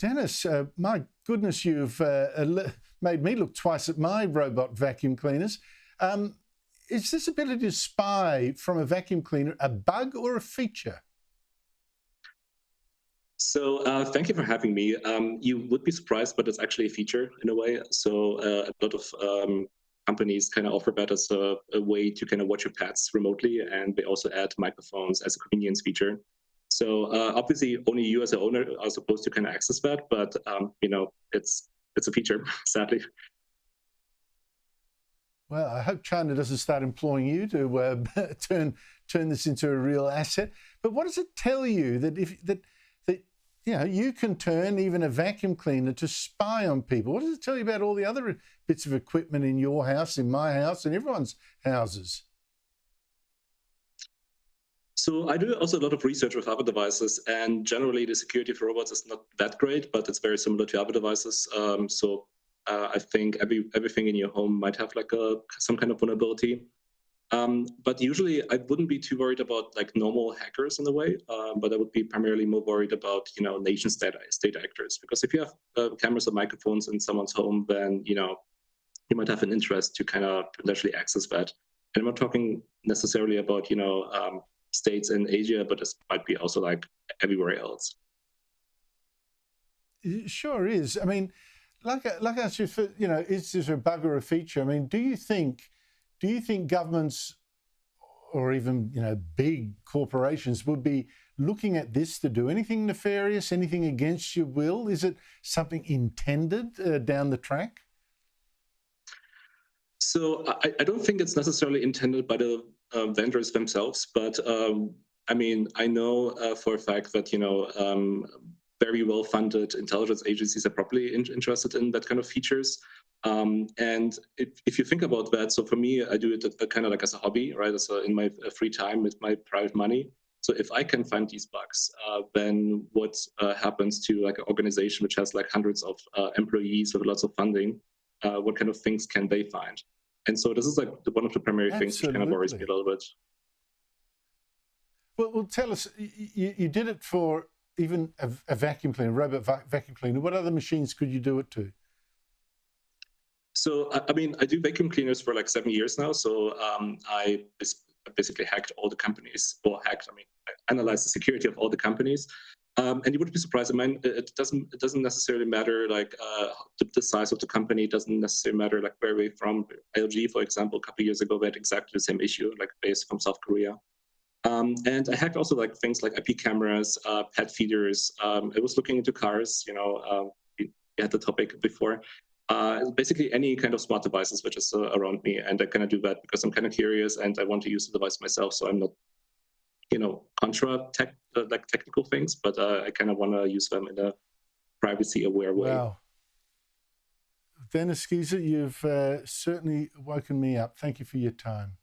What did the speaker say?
Dennis, my goodness, you've made me look twice at my robot vacuum cleaners. Is this ability to spy from a vacuum cleaner a bug or a feature? So thank you for having me. You would be surprised, but it's actually a feature in a way. So a lot of companies kind of offer that as a way to kind of watch your pets remotely, and they also add microphones as a convenience feature. So obviously, only you as an owner are supposed to kind of access that, but it's a feature, sadly. Well, I hope China doesn't start employing you to turn this into a real asset. But what does it tell you that you can turn even a vacuum cleaner to spy on people? What does it tell you about all the other bits of equipment in your house, in my house, and everyone's houses? So I do also a lot of research with other devices, and generally the security of robots is not that great, but it's very similar to other devices. I think everything in your home might have like some kind of vulnerability. But usually I wouldn't be too worried about like normal hackers in a way, but I would be primarily more worried about, nation state actors. Because if you have cameras or microphones in someone's home, then, you might have an interest to kind of potentially access that. And I'm not talking necessarily about, states in Asia, but this might be also like everywhere else. It sure is. I mean, like I asked you, is this a bug or a feature? I mean, do you think governments or even big corporations would be looking at this to do anything nefarious, anything against your will? Is it something intended down the track? So I don't think it's necessarily intended by the vendors themselves, but I know for a fact that very well-funded intelligence agencies are probably interested in that kind of features. And if you think about that, so for me, I do it kind of like as a hobby, right? In my free time with my private money. So if I can find these bugs, then what happens to like an organization which has like hundreds of employees with lots of funding? What kind of things can they find? And so this is like one of the primary things which kind of worries me a little bit. Well, tell us, you did it for even a vacuum cleaner, a robot vacuum cleaner. What other machines could you do it to? So, I do vacuum cleaners for like 7 years now. So I basically hacked all the companies, I analyzed the security of all the companies. And you would be surprised. It doesn't necessarily matter like the size of the company. It doesn't necessarily matter like where we're from. LG, for example, a couple of years ago, we had exactly the same issue, like based from South Korea. And I hacked also like things like IP cameras, pet feeders. I was looking into cars. We had the topic before. Basically any kind of smart devices which is around me, and I kind of do that because I'm kind of curious and I want to use the device myself. So I'm not contra technical things, but I kind of want to use them in a privacy aware way. Wow. Dennis Giese, you've certainly woken me up. Thank you for your time.